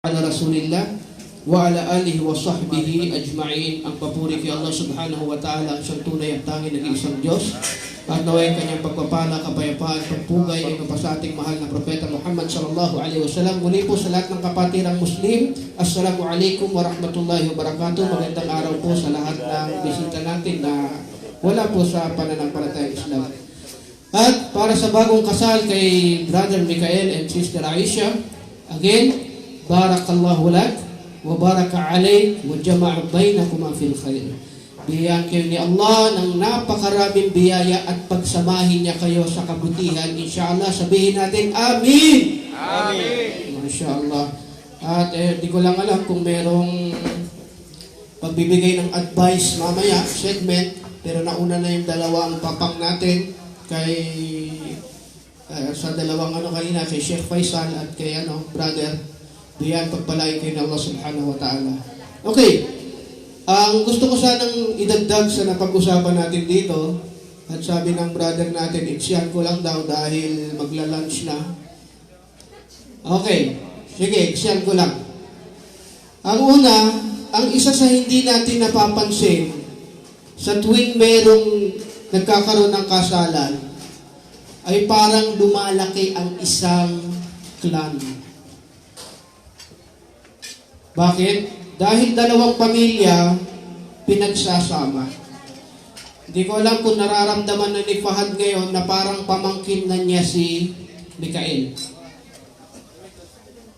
Ala Rasulillah wa ala alihi wa sahbihi ajma'in. Ang papuri kay Allah subhanahu wa ta'ala, siyang tunay at tanging nag-iisang Diyos, at naway kanyang pagpapala, kapayapaan, pagpugay ay mapasa ating mahal na propeta Muhammad sallallahu alaihi wasallam. Muli po sa lahat ng kapatirang Muslim, Assalamu alaikum wa rahmatullahi wa barakatuh. Magandang araw po sa lahat ng bisita natin na wala po sa pananampalatayang Islam. At para sa bagong kasal kay Brother Mikael and Sister Aisha, again, Barakallahu lak wa baraka alayk wa jama'a bainakuma fil khair. Biyayaan kayo ni Allah ng napakaraming biyaya at pagsamahin niya kayo sa kabutihan. Inshallah, sabihin natin Amin. Amin. Mashallah. At di ko lang alam kung merong pagbibigay ng advice mamaya, segment, pero nauna na yung dalawang papang natin kay sa dalawang kanina, kay Sheikh Faisal at kay brother. Diyan pagpalain kayo ng Allah subhanahu wa ta'ala. Okay. Ang gusto ko sanang idagdag sa napag-usapan natin dito, at sabi ng brother natin, iksiyan ko lang daw dahil magla-lunch na. Okay. Sige, iksiyan ko lang. Ang una, ang isa sa hindi natin napapansin sa tuwing merong nagkakaroon ng kasalan, ay parang lumalaki ang isang clan. Bakit? Dahil dalawang pamilya pinagsasama. Hindi ko alam kung nararamdaman na ni Fahad ngayon na parang pamangkin na niya si Mikael.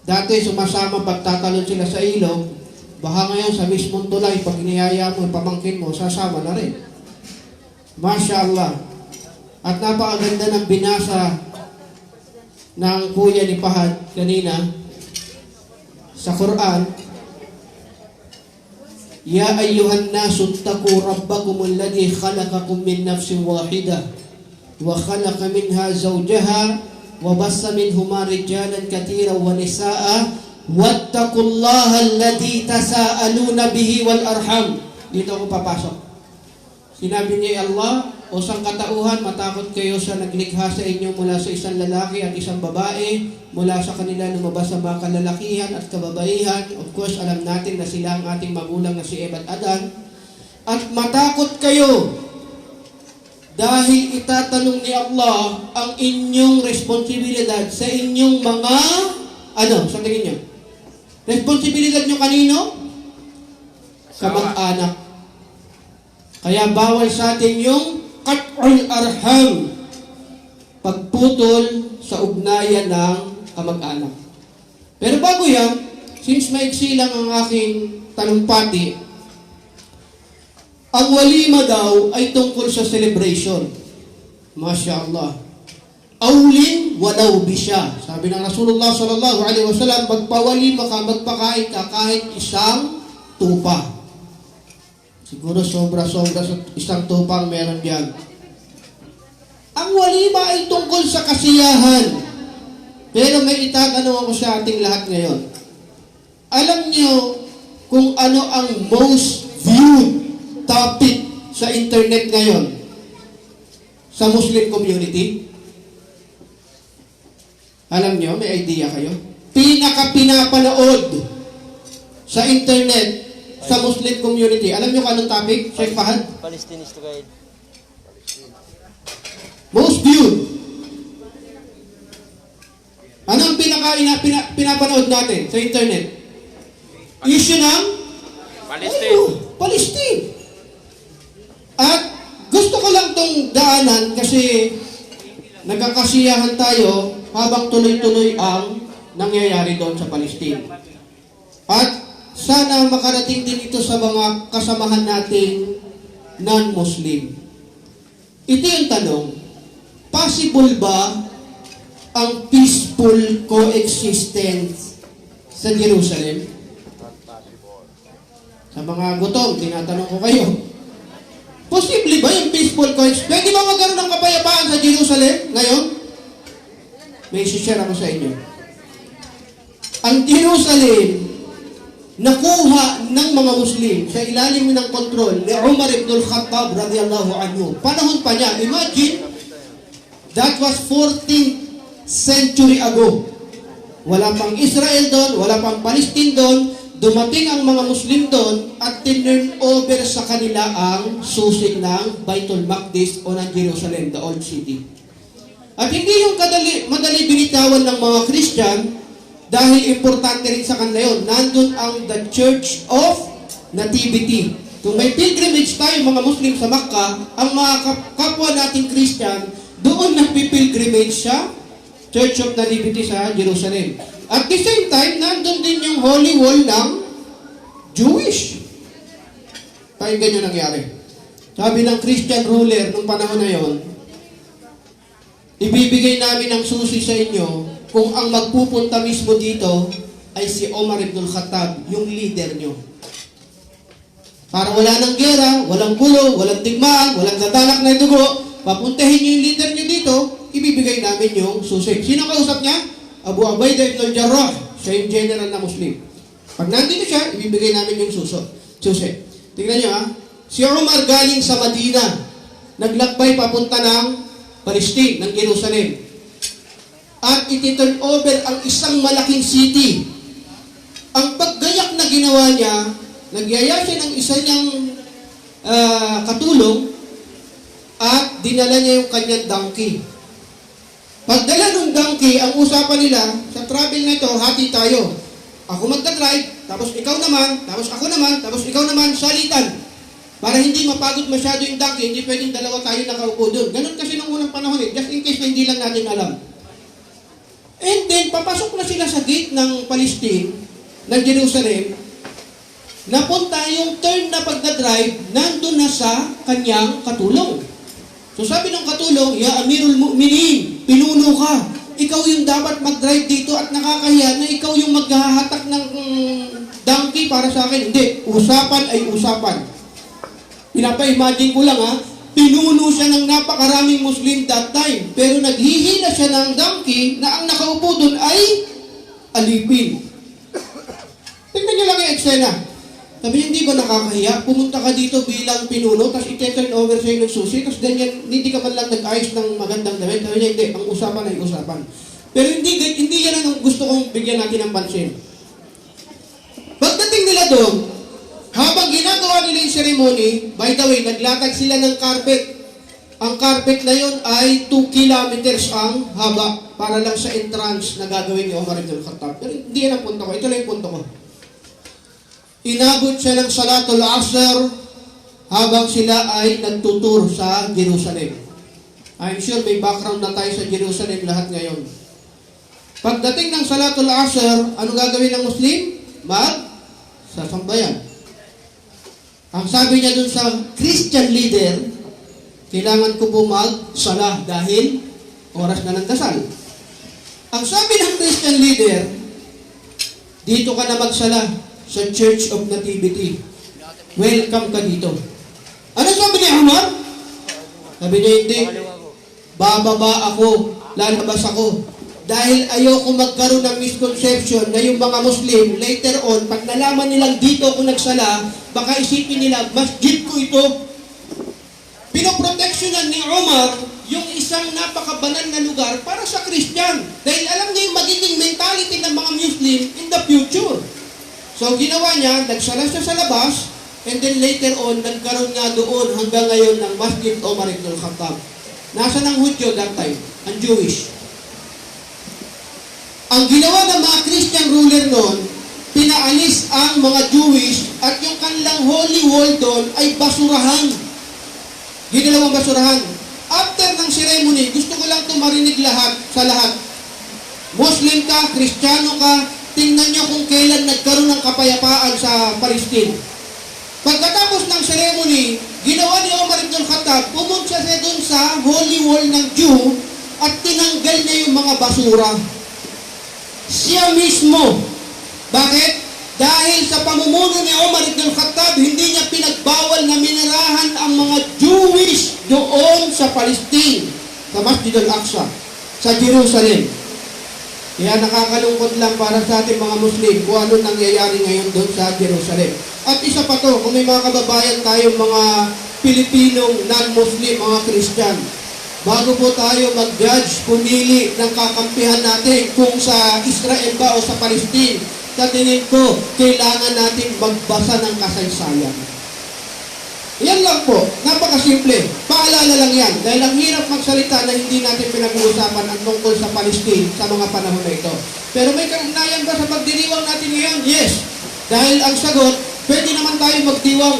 Dati sumasama pagtatalon sila sa ilog, baka ngayon sa mismong tulay, pag niyaya mo, pamangkin mo, sasama na rin. Masya Allah. At napakaganda ng binasa ng kuya ni Fahad kanina sa Quran. Ya ayyuhan nasu ittaqu rabbakum alladhi khalaqakum min nafsin wahidah wa khalaqa minha zawjaha wa bassa minhuma rijalan katiran wa nisaa wattaqullaha alladhi tasaaluna bihi wal arham. Dito ako papasok. Sinabi niya Allah, o sangkatauhan, matakot kayo sa naglikha sa inyo mula sa isang lalaki at isang babae, mula sa kanila lumabas sa mga kalalakihan at kababaihan. Of course, alam natin na sila ang ating magulang na si Eva at Adan. At matakot kayo dahil itatanong ni Allah ang inyong responsibilidad sa inyong mga, sa tingin nyo? Responsibilidad nyo kanino? Kamag-anak. Kaya bawal sa atin yung qat'ul arham, pagputol sa ugnayan ng kamag-anak. Pero bago yan, since maiksi lang ang aking talumpati, ang walima daw ay tungkol sa celebration. Masya Allah. Awlin walaw bisya. Sabi ng Rasulullah sallallahu alaihi wasallam, magpawalima ka, magpakain ka kahit isang tupa. Siguro sobra-sobra sa isang tupang meron yan. Ang walima ay tungkol sa kasiyahan. Pero may itatanong ako sa ating lahat ngayon. Alam niyo kung ano ang most viewed topic sa internet ngayon sa Muslim community? Alam niyo, may idea kayo? Pinaka-pinapanood sa internet sa Muslim community. Alam niyo kung anong topic, Sheikh Fahad? Palestine is to guide. Most viewed. Ano ang pinapanood natin sa internet? Issue ng Palestine. Palestine. At gusto ko lang tong daanan kasi nagkakasiyahan tayo habang tuloy-tuloy ang nangyayari doon sa Palestine. At sana makarating din ito sa mga kasamahan nating non-Muslim. Ito yung tanong, possible ba ang peaceful coexistence sa Jerusalem? Sa mga gutom, tinatanong ko kayo. Posible ba yung peaceful coexistence? Pwede ba magkaroon ng kapayapaan sa Jerusalem ngayon? May isi-share ako sa inyo. Ang Jerusalem nakuha ng mga Muslim sa ilalim ng kontrol ni Umar ibn al-Khattab radiyallahu anhu. Panahon pa niya. Imagine, that was 14th century ago. Wala pang Israel doon, wala pang Palestine doon. Dumating ang mga Muslim doon at tinurn over sa kanila ang susi ng Baitul Maqdis o ng Jerusalem, the old city. At hindi yung madali binitawan ng mga Christian dahil importante rin sa kanila yun. Nandun ang the Church of Nativity. Kung may pilgrimage tayo mga Muslim sa Makkah, ang mga kapwa nating Christian, doon nagpipilgrimage sa Church of Nativity sa Jerusalem. At the same time, nandun din yung Holy Wall ng Jewish. Pakinggan nyo nangyari. Sabi ng Christian ruler nung panahon na yon, ibibigay namin ang susi sa inyo kung ang magpupunta mismo dito ay si Omar ibn al-Khattab, yung leader nyo. Para wala ng gera, walang gulo, walang digmaan, walang tatalak na dugo, papuntahin nyo yung leader nyo dito, ibibigay namin yung susi. Sino kausap niya? Abu Ubaidah ibn al-Jarrah, siya yung general na Muslim. Pag nandito siya, ibibigay namin yung susi. Tingnan nyo si Umar galing sa Madina, naglakbay papunta ng Palestine, ng Jerusalem. At ititurn over ang isang malaking city. Ang paggayak na ginawa niya, nagyaya siya ng isa niyang katulong at dinala niya yung kanyang donkey. Pagdala ng donkey, ang usapan nila, sa travel na ito, hati tayo. Ako magdadrive, tapos ikaw naman, tapos ako naman, tapos ikaw naman, salitan. Para hindi mapagod masyado yung donkey, hindi pwedeng dalawa tayo nakaupo doon. Ganun kasi nung unang panahon just in case na hindi lang natin alam. And then, papasok na sila sa gate ng Palestine, ng Jerusalem, napunta yung turn na pagdadrive, nandun na sa kanyang katulong. So sabi ng katulong, Ya Amirul Mu'minin, pinuno ka. Ikaw yung dapat mag-drive dito at nakakahiya na ikaw yung maghahatak ng donkey para sa akin. Hindi, usapan ay usapan. Pinapa-imagine ko lang pinuno siya ng napakaraming Muslim that time. Pero naghihila siya ng donkey na ang nakaupo doon ay alipin. Tingnan niyo lang yung eksena. Sabi niya, hindi ba nakakahiya? Pumunta ka dito bilang pinuno, tapos i-turn over sa'yo ng susi, tapos ganyan, hindi ka man lang nag-ayos ng magandang damit. Sabi niya, hindi, ang usapan ay usapan. Pero hindi yan ang gusto kong bigyan natin ng pansin. Pagdating nila doon, habang ginagawa nila yung ceremony, by the way, naglatag sila ng carpet. Ang carpet na yun ay 2 kilometers ang haba para lang sa entrance na gagawin ni Omar ibn al-Khattab. Pero hindi yan ang punto ko. Ito lang yung punto ko. Inabot siya ng Salatul Asr habang sila ay nagtutur sa Jerusalem. I'm sure may background na tayo sa Jerusalem lahat ngayon. Pagdating ng Salatul Asr, ano gagawin ng Muslim? Sasambayan. Ang sabi niya dun sa Christian leader, kailangan ko po mag-salah dahil oras na ng dasal. Ang sabi ng Christian leader, dito ka na magsalah sa Church of Nativity. Welcome ka dito. Ano sabi ni Umar? Sabi niya, hindi. Bababa ako, lalabas ako. Dahil ayoko magkaroon ng misconception na yung mga Muslim, later on, pag nalaman nilang dito ako nagsala, baka isipin nila, masjid ko ito. Pinoproteksyonan ni Umar yung isang napakabanal na lugar para sa Christian. Dahil alam niya yung magiging mentality ng mga Muslim in the future. So, ginawa niya, nagsala siya sa labas, and then later on, nagkaroon nga doon hanggang ngayon ng Masjid Omar ibn al-Khattab. Nasa ng Hudyo that time, ang Jewish. Ang ginawa ng mga Christian ruler noon, pinaalis ang mga Jewish at yung kanilang holy wall doon ay basurahan. Ginalawang basurahan. After ng ceremony, gusto ko lang ito marinig lahat sa lahat. Muslim ka, Kristiyano ka, tingnan nyo kung kailan nagkaroon ng kapayapaan sa Palestine. Pagkatapos ng ceremony, ginawa ni Omar ibn al-Khattab, pumunta siya doon sa holy wall ng Jew at tinanggal niya yung mga basura. Siya mismo. Bakit? Dahil sa pamumuno ni Omar ibn al-Khattab, hindi niya pinagbawal na minirahan ang mga Jewish doon sa Palestine, sa Masjid al-Aqsa, sa Jerusalem. Kaya nakakalungkot lang para sa ating mga Muslim kung ano nangyayari ngayon doon sa Jerusalem. At isa pa to, kung may mga kababayan tayong mga Pilipinong non-Muslim, mga Christian, bago po tayo mag-judge, pumili ng kakampihan natin kung sa Israel ba o sa Palestine, sa tingin ko, kailangan natin magbasa ng kasaysayan. Yan lang po, napakasimple. Paalala lang yan, dahil ang hirap magsalita na hindi natin pinag-uusapan ang tungkol sa Palestine sa mga panahon na ito. Pero may kaugnayan ba sa pagdiriwang natin ngayon? Yes. Dahil ang sagot, pwede naman tayo magdiwang.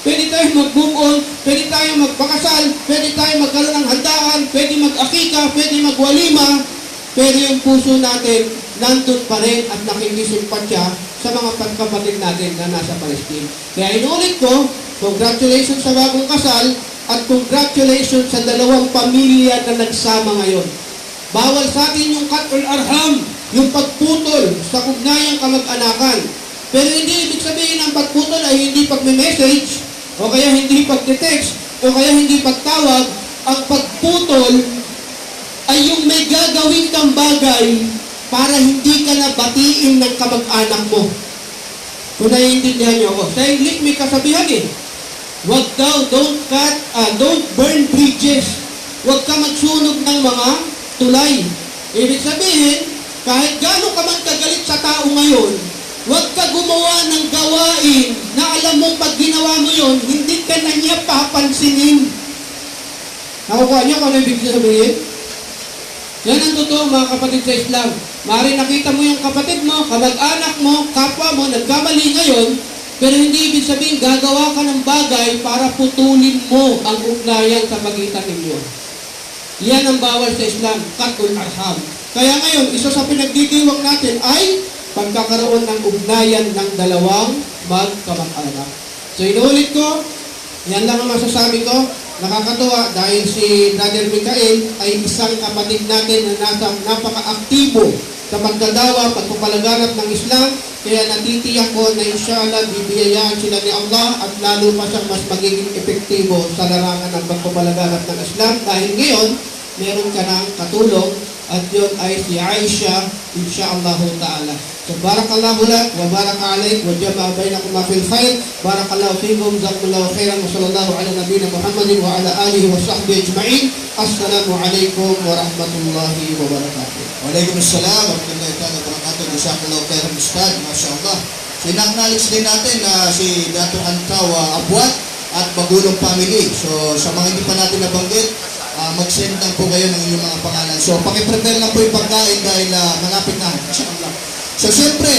Pwede tayo mag-move-on, pwede tayo magpakasal, pwede tayo magkaroon ng handaan, pwede mag-akika, pwede magwalima, pero yung puso natin, nandun pa rin at nakikisimpatya sa mga pagkapatid natin na nasa Palestine. Kaya inulit ko, congratulations sa bagong kasal at congratulations sa dalawang pamilya na nagsama ngayon. Bawal sa atin yung katul arham, yung pagputol sa kugnayang kamag-anakan. Pero hindi ibig sabihin ng pagputol ay hindi pagme-message, o kaya hindi pagte-text, o kaya hindi pagtawag. Ang pagputol ay yung may gagawin kang bagay para hindi ka na batiin ng kamag-anak mo. Kung naiintindihan niyo ako. Sa English may kasabihan eh. Wag daw, don't burn bridges. Huwag ka magsunog ng mga tulay. Ibig sabihin, kahit gano'n ka man kagalit sa tao ngayon, huwag ka gumawa ng gawain na alam mo pag ginawa mo yon, hindi ka na niya papansinin. Nakukuha niyo kung ano ibig sabihin? Yan ang totoo mga kapatid sa Islam. Maaari nakita mo yung kapatid mo, kamag-anak mo, kapwa mo, nagkamali ngayon, pero hindi ibig sabihin gagawa ka ng bagay para putulin mo ang ugnayan sa pagitan ninyo. Yan ang bawal sa Islam, katul arham. Kaya ngayon, isa sa pinagdidiwang natin ay pagkakaroon ng ugnayan ng dalawang magkamag-anak. So inuulit ko, yan lang ang masasabi ko. Nakakatuwa dahil si Brother Mikael ay isang kapatid natin na napaka-aktibo sa pagdadawa, pagpapalaganap ng Islam. Kaya natitiyak ko na inshallah bibiyayaan sila ni Allah at lalo pa siyang mas magiging epektibo sa larangan ng pagpapalaganap ng Islam. Dahil ngayon, meron ka ng katulong at yun ay si Aisha, inshallah ta'ala. So, barakallahu lak, wa baraka alayk, wa jama'a bainakuma fil khair, barakallahu fikum, jazakumullahu khairan, wa sallallahu ala nabiyina Muhammadin wa ala alihi wa sahbihi ajma'in. Assalamu alaikum wa rahmatullahi wa barakatuh. Waalaikumsalam warahmatullahi wabarakatuh. Jazakallahu khairan Ustaz, masyaallah. Sinaknalis din natin na si Dato Antawa Abuat at Bagulong Family. So, sa mga hindi pa natin nabanggit, mag-send lang po kayo ng inyong mga pangalan. So, pakiprepare lang po yung pagkain dahil malapit na. Inshallah. So, siyempre,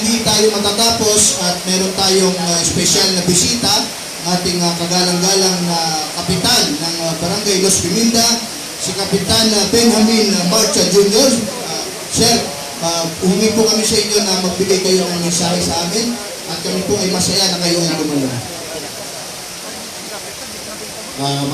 hindi tayo matatapos at meron tayong special na bisita. Ating kagalang-galang na kapitan ng Barangay Los Piminda, si Kapitan Benjamin Marcha Jr. Sir, humingi po kami sa inyo na magbigay kayo ng mensahe sa amin at kami po ay masaya na kayo ay dumalo.